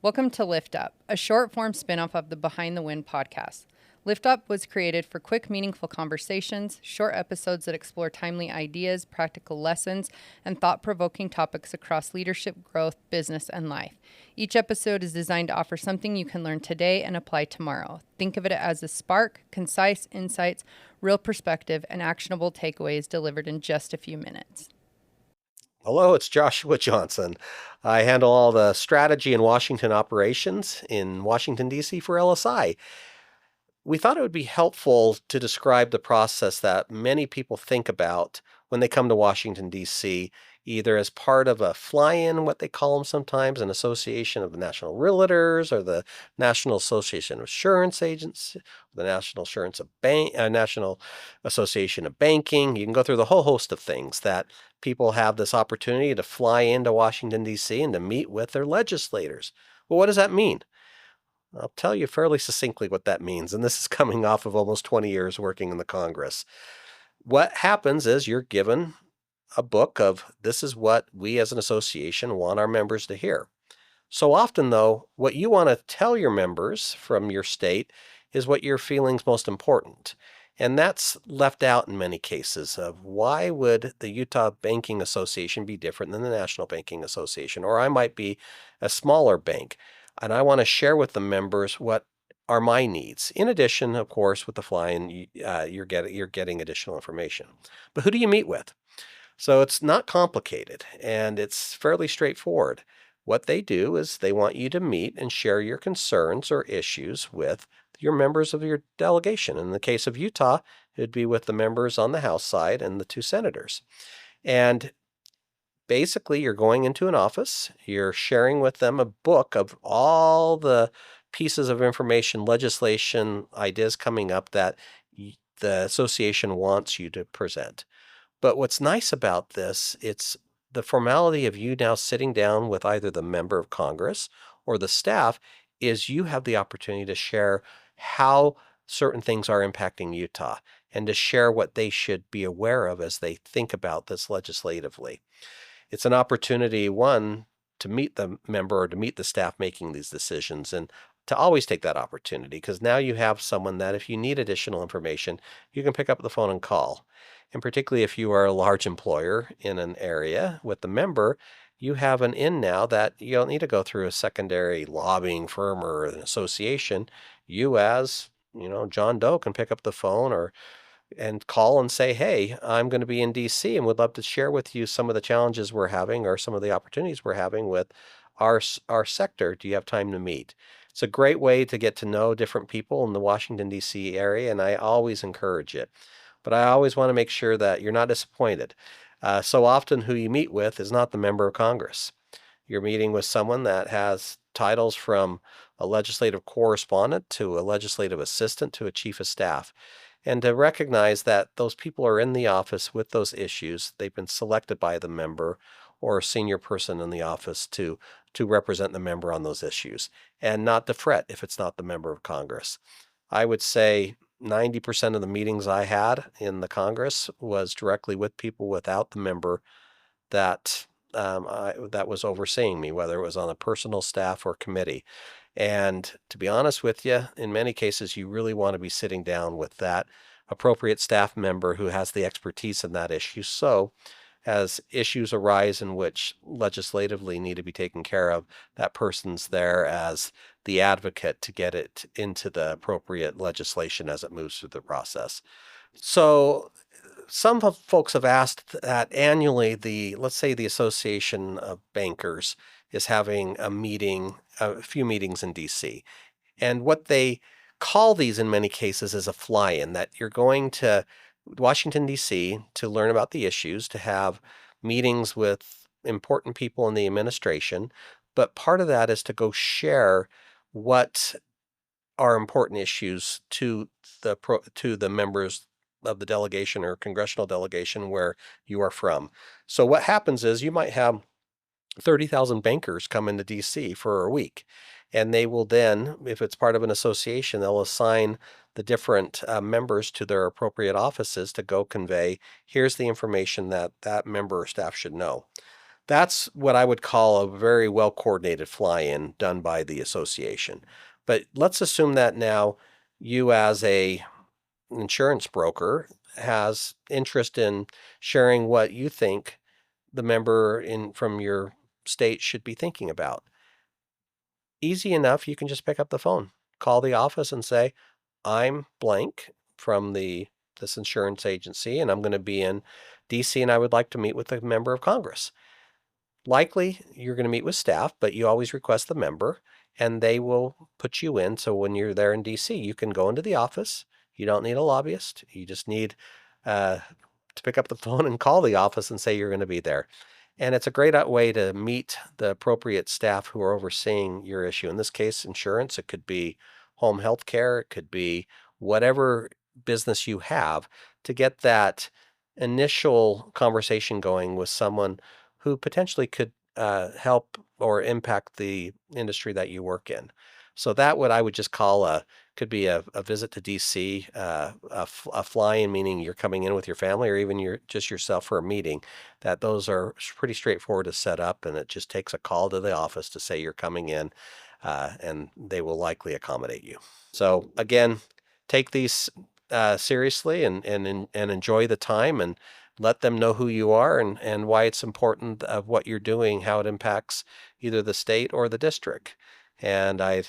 Welcome to Lift Up, a short form spinoff of the Behind the Wind podcast. Lift Up was created for quick, meaningful conversations, short episodes that explore timely ideas, practical lessons, and thought provoking topics across leadership, growth, business, and life. Each episode is designed to offer something you can learn today and apply tomorrow. Think of it as a spark, concise insights, real perspective, and actionable takeaways delivered in just a few minutes. Hello, it's Joshua Johnson. I handle all the strategy and Washington operations in Washington, D.C. for LSI. We thought it would be helpful to describe the process that many people think about when they come to Washington, D.C., either as part of a fly-in, what they call them sometimes, an association of national realtors, or the National Association of Insurance Agents, the National Association of Banking. You can go through the whole host of things that people have this opportunity to fly into Washington, D.C. and to meet with their legislators. Well, what does that mean? I'll tell you fairly succinctly what that means, and this is coming off of almost 20 years working in the Congress. What happens is you're given a book of this is what we as an association want our members to hear. So often, though, what you want to tell your members from your state is what your feeling's most important. And that's left out in many cases of why would the Utah Banking Association be different than the National Banking Association? Or I might be a smaller bank, and I want to share with the members what are my needs. In addition, of course, with the fly-in, you're getting additional information. But who do you meet with? So it's not complicated, and it's fairly straightforward. What they do is they want you to meet and share your concerns or issues with your members of your delegation. In the case of Utah, it would be with the members on the House side and the two senators. And basically, you're going into an office, you're sharing with them a book of all the pieces of information, legislation, ideas coming up that the association wants you to present. But what's nice about this, it's the formality of you now sitting down with either the member of Congress or the staff is you have the opportunity to share how certain things are impacting Utah and to share what they should be aware of as they think about this legislatively. It's an opportunity, one, to meet the member or to meet the staff making these decisions and to always take that opportunity because now you have someone that if you need additional information, you can pick up the phone and call. And particularly if you are a large employer in an area with the member, you have an in now that you don't need to go through a secondary lobbying firm or an association. You as, John Doe can pick up the phone and call and say, hey, I'm going to be in DC and would love to share with you some of the challenges we're having or some of the opportunities we're having with our sector. Do you have time to meet? It's a great way to get to know different people in the Washington, D.C. area, and I always encourage it. But I always want to make sure that you're not disappointed. So often who you meet with is not the member of Congress. You're meeting with someone that has titles from a legislative correspondent to a legislative assistant to a chief of staff. And to recognize that those people are in the office with those issues, they've been selected by the member or a senior person in the office to represent the member on those issues, and not to fret if it's not the member of Congress. I would say 90% of the meetings I had in the Congress was directly with people without the member that that was overseeing me, whether it was on a personal staff or committee. And to be honest with you, in many cases, you really want to be sitting down with that appropriate staff member who has the expertise in that issue. So as issues arise in which legislatively need to be taken care of, that person's there as the advocate to get it into the appropriate legislation as it moves through the process. So some folks have asked that annually, let's say the Association of Bankers is having a few meetings in DC. And what they call these in many cases is a fly-in, that you're going to Washington, D.C. to learn about the issues, to have meetings with important people in the administration. But part of that is to go share what are important issues to the members of the delegation or congressional delegation where you are from. So what happens is you might have 30,000 bankers come into DC for a week. And they will then, if it's part of an association, they'll assign the different members to their appropriate offices to go convey, here's the information that member or staff should know. That's what I would call a very well coordinated fly-in done by the association. But let's assume that now you as a insurance broker has interest in sharing what you think the member in from your state should be thinking about. Easy enough, you can just pick up the phone, call the office and say, I'm blank from this insurance agency and I'm going to be in DC and I would like to meet with a member of Congress. Likely you're going to meet with staff, but you always request the member and they will put you in. So when you're there in DC, you can go into the office. You don't need a lobbyist. You just need to pick up the phone and call the office and say you're going to be there. And it's a great way to meet the appropriate staff who are overseeing your issue. In this case, insurance, it could be home health care, it could be whatever business you have, to get that initial conversation going with someone who potentially could help or impact the industry that you work in. So that what I would just call could be a visit to DC, a fly-in, meaning you're coming in with your family or even just yourself for a meeting. That those are pretty straightforward to set up, and it just takes a call to the office to say you're coming in, and they will likely accommodate you. So again, take these seriously and enjoy the time and let them know who you are and why it's important of what you're doing, how it impacts either the state or the district. And I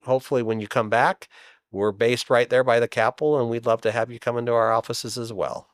hopefully when you come back, we're based right there by the Capitol, and we'd love to have you come into our offices as well.